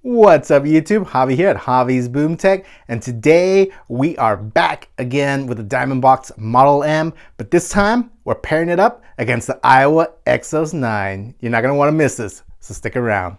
What's up YouTube? Javi here at Javi's Boom Tech, and today we are back again with the DiamondBoxx Model M, but this time we're pairing it up against the Aiwa Exos-9. You're not going to want to miss this, so stick around.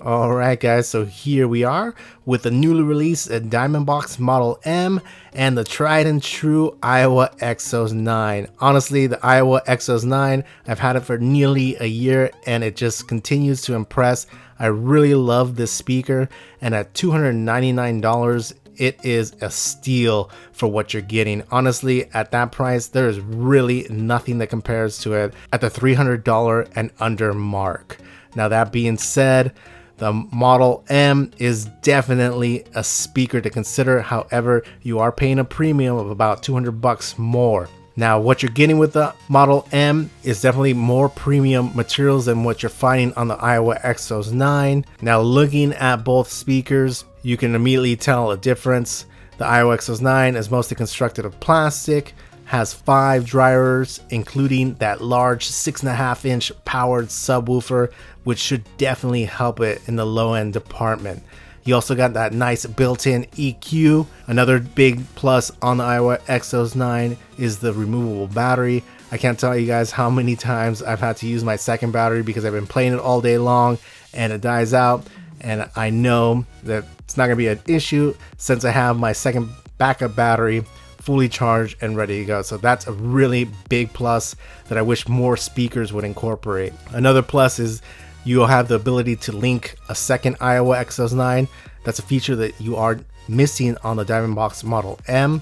Alright guys, so here we are with the newly released DiamondBoxx Model M and the tried and true Aiwa Exos-9. Honestly, the Aiwa Exos-9, I've had it for nearly a year and it just continues to impress. I really love this speaker, and at $299, it is a steal for what you're getting. Honestly, at that price, there is really nothing that compares to it at the $300 and under mark. Now that being said, the Model M is definitely a speaker to consider. However, you are paying a premium of about $200 more. Now, what you're getting with the Model M is definitely more premium materials than what you're finding on the Aiwa Exos-9. Now, looking at both speakers, you can immediately tell a difference. The Aiwa Exos-9 is mostly constructed of plastic, has 5 drivers, including that large 6.5-inch powered subwoofer, which should definitely help it in the low-end department. You also got that nice built-in EQ. Another big plus on the Aiwa Exos-9 is the removable battery. I can't tell you guys how many times I've had to use my second battery because I've been playing it all day long and it dies out, and I know that it's not gonna be an issue since I have my second backup battery fully charged and ready to go. So that's a really big plus that I wish more speakers would incorporate. Another plus is you'll have the ability to link a second Aiwa Exos-9. That's a feature that you are missing on the DiamondBoxx Model M.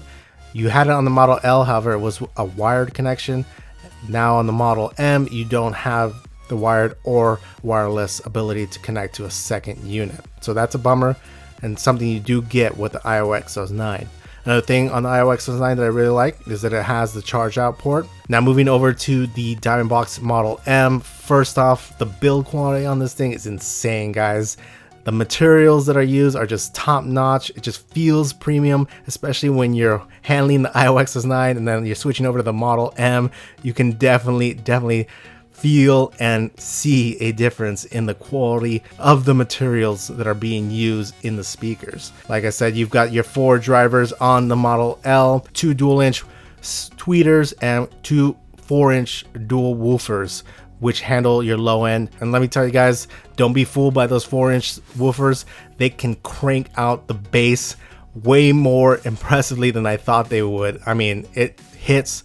You had it on the Model L, however it was a wired connection. Now on the Model M, you don't have the wired or wireless ability to connect to a second unit. So that's a bummer and something you do get with the Aiwa Exos-9. Another thing on the Aiwa Exos-9 that I really like is that it has the charge out port. Now moving over to the DiamondBoxx Model M, first off, the build quality on this thing is insane, guys. The materials that are used are just top notch. It just feels premium, especially when you're handling the Aiwa Exos-9 and then you're switching over to the Model M. You can definitely feel and see a difference in the quality of the materials that are being used in the speakers. Like I said, you've got your 4 drivers on the Model L, 2 dual-inch tweeters and 2 4-inch dual woofers, which handle your low end. And let me tell you guys, don't be fooled by those 4-inch woofers. They can crank out the bass way more impressively than I thought they would. I mean, it hits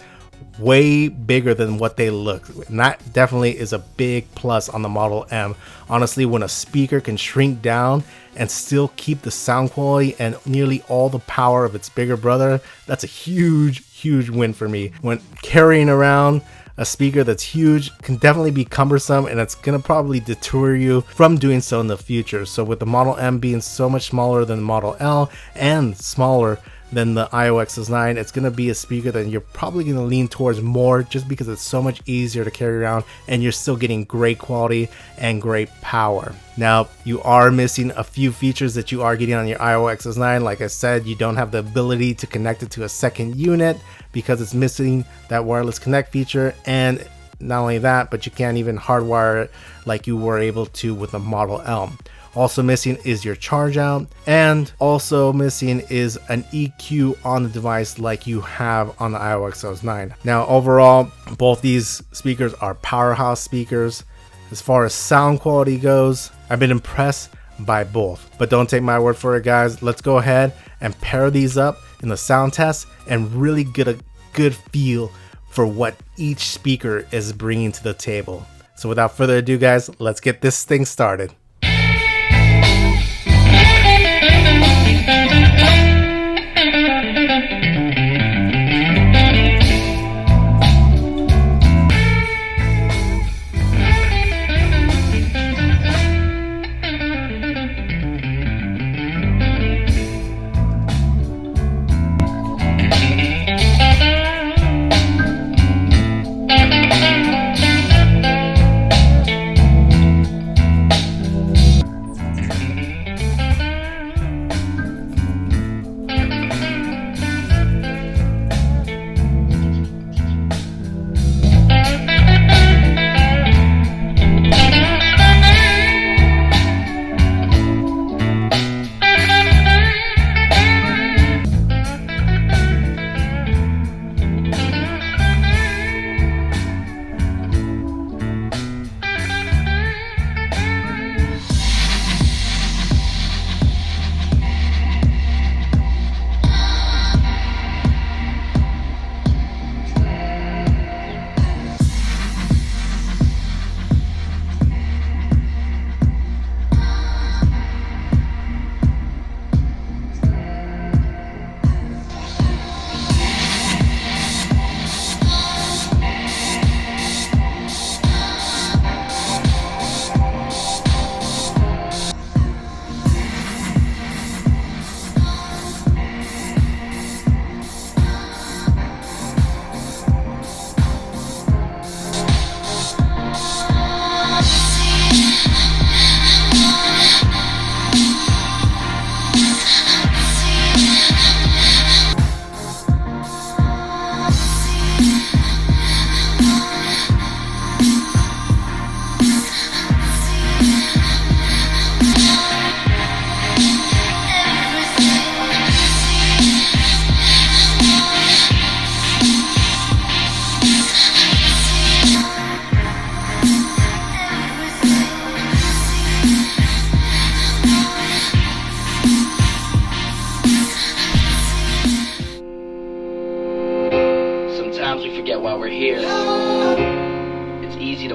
way bigger than what they look, and that definitely is a big plus on the Model M. Honestly, when a speaker can shrink down and still keep the sound quality and nearly all the power of its bigger brother, that's a huge win for me. When carrying around a speaker that's huge can definitely be cumbersome, and it's gonna probably deter you from doing so in the future. So with the Model M being so much smaller than the Model L and smaller than the Aiwa Exos-9, it's going to be a speaker that you're probably going to lean towards more just because it's so much easier to carry around and you're still getting great quality and great power. Now, you are missing a few features that you are getting on your Aiwa Exos-9. Like I said, you don't have the ability to connect it to a second unit because it's missing that wireless connect feature, and not only that, but you can't even hardwire it like you were able to with the Model M. Also missing is your charge out, and also missing is an EQ on the device like you have on the Aiwa Exos-9. Now overall, both these speakers are powerhouse speakers. As far as sound quality goes, I've been impressed by both. But don't take my word for it, guys. Let's go ahead and pair these up in the sound test and really get a good feel for what each speaker is bringing to the table. So without further ado, guys, let's get this thing started.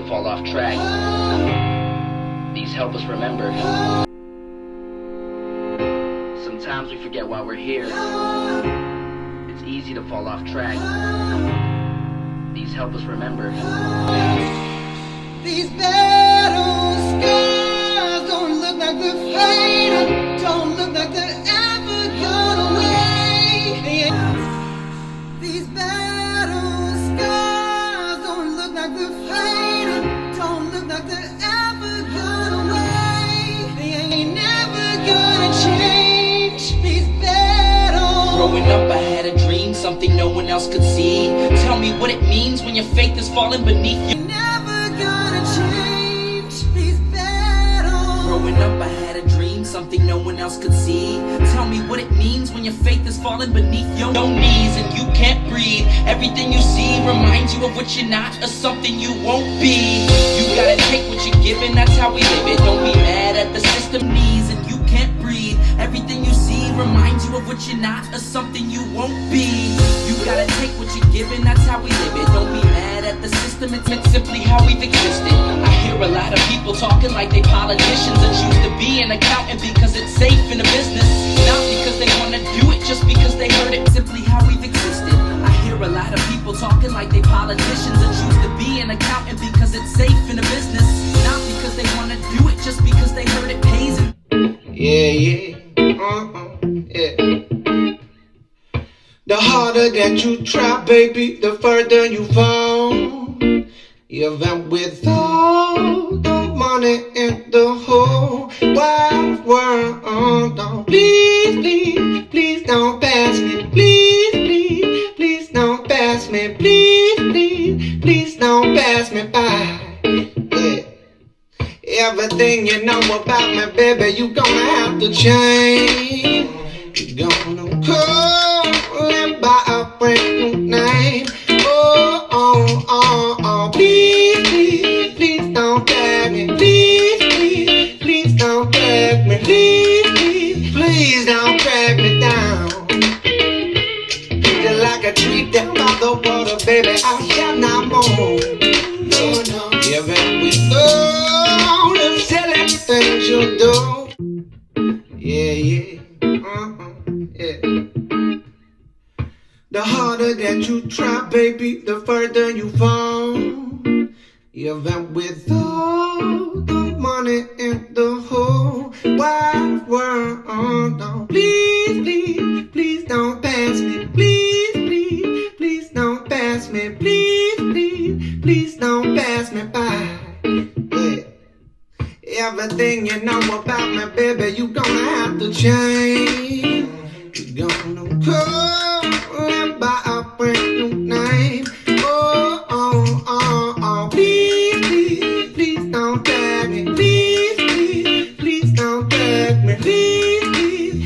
fall off track. These help us remember. Sometimes we forget why we're here. It's easy to fall off track. These help us remember. These battle scars don't look like they're fading, don't look like they're ever gone away. These battle scars don't look like they're fading, don't look like they're ever gone away. They ain't never gonna change. These battles. Growing up, I had a dream, something no one else could see. Tell me what it means when your faith is falling beneath you. Growing up, I had a dream, something no one else could see. Tell me what it means when your faith is falling beneath your knees and you can't breathe. Everything you see reminds you of what you're not or something you won't be. You gotta take what you're given, that's how we live it. Don't be mad at the system knees and you can't breathe. Everything you see reminds you of what you're not or something you won't be. You gotta take what you're given, that's how we live it. Don't be mad at the system, it's simply how we've existed. I hear a lot of people talking like they politicians and choose to be an accountant because it's safe in a business. Not because they wanna do it, just because they heard it. Simply how we've existed. I hear a lot of people talking like they politicians and choose to be an accountant because it's safe in a business. Not because they wanna do it, just because they heard it pays. Yeah. The harder that you try, baby, the further you fall. Even with all the money in the whole wide world, don't please don't pass me. Please don't pass me. Please don't pass me by. Yeah. Everything you know about me, baby, you gonna have to change. You gonna call it by a brand new name. Oh, please don't tag me. Please don't tag me. Please don't drag me down. Just like a tree down by the water, baby, I shall not move. No. Even with all the silly things you do. Yeah. The harder that you try, baby, the further you fall. Even with all the money in the whole wide world, don't please don't pass me. Please don't pass me. Please don't pass me by. Yeah. Everything you know about me, baby, you gonna have to change. You gonna call it by a brand new name. Oh, please don't tag me. Please don't tag me.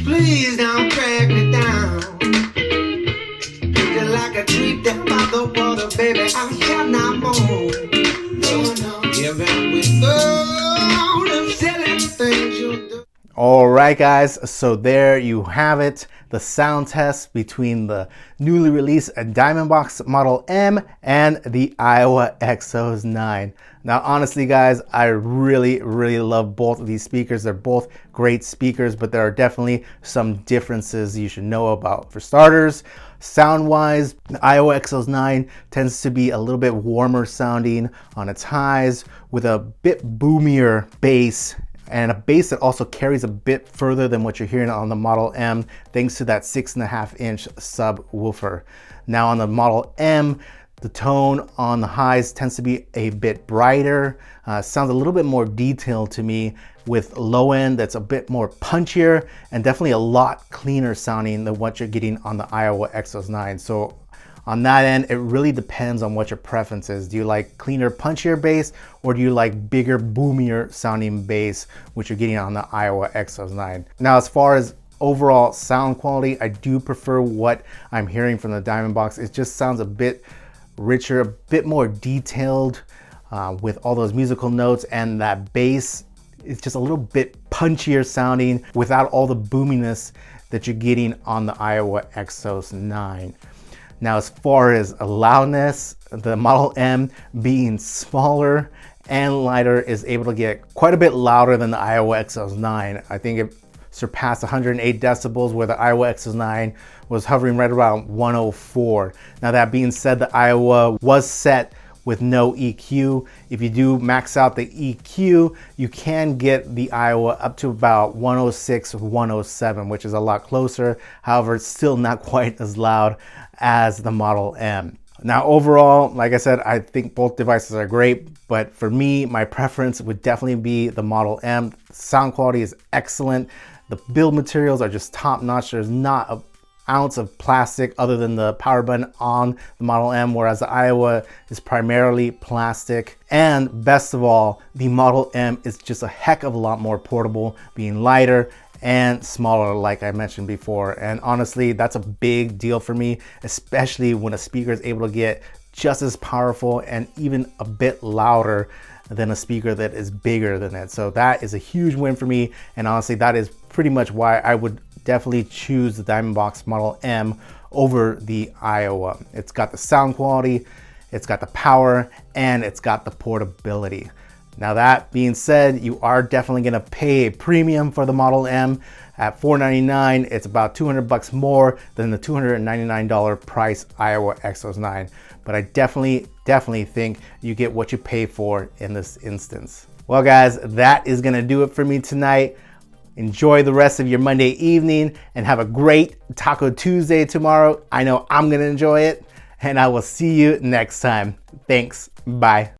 Please don't drag me down. Just like a tree down by the water, baby, I shall not move. No. Even with all the silly things you do. Alright guys, so there you have it, the sound test between the newly released DiamondBoxx Model M and the Aiwa Exos-9. Now honestly guys, I really love both of these speakers. They're both great speakers, but there are definitely some differences you should know about. For starters, sound wise, the Aiwa Exos-9 tends to be a little bit warmer sounding on its highs with a bit boomier bass, and a bass that also carries a bit further than what you're hearing on the Model M thanks to that 6.5-inch subwoofer. Now on the Model M, the tone on the highs tends to be a bit brighter, sounds a little bit more detailed to me, with low end that's a bit more punchier and definitely a lot cleaner sounding than what you're getting on the Aiwa Exos-9. So on that end, it really depends on what your preference is. Do you like cleaner, punchier bass, or do you like bigger, boomier sounding bass, which you're getting on the Aiwa Exos-9? Now, as far as overall sound quality, I do prefer what I'm hearing from the DiamondBoxx. It just sounds a bit richer, a bit more detailed with all those musical notes, and that bass is just a little bit punchier sounding without all the boominess that you're getting on the Aiwa Exos-9. Now, as far as loudness, the Model M being smaller and lighter is able to get quite a bit louder than the Aiwa Exos-9. I think it surpassed 108 decibels, where the Aiwa Exos-9 was hovering right around 104. Now that being said, the Aiwa was set with no EQ. If you do max out the EQ, you can get the Aiwa up to about 106, 107, which is a lot closer. However, it's still not quite as loud as the Model M. Now overall, like I said, I think both devices are great, but for me, my preference would definitely be the Model M. Sound quality is excellent. The build materials are just top notch. There's not an ounce of plastic other than the power button on the Model M, whereas the Aiwa is primarily plastic. And best of all, the Model M is just a heck of a lot more portable, being lighter and smaller, like I mentioned before. And honestly, that's a big deal for me, especially when a speaker is able to get just as powerful and even a bit louder than a speaker that is bigger than it. So that is a huge win for me. And honestly, that is pretty much why I would definitely choose the DiamondBoxx Model M over the Aiwa. It's got the sound quality, it's got the power, and it's got the portability. Now that being said, you are definitely gonna pay a premium for the Model M. At $499, it's about 200 bucks more than the $299 price Aiwa Exos-9. But I definitely think you get what you pay for in this instance. Well guys, that is gonna do it for me tonight. Enjoy the rest of your Monday evening and have a great Taco Tuesday tomorrow. I know I'm gonna enjoy it, and I will see you next time. Thanks, bye.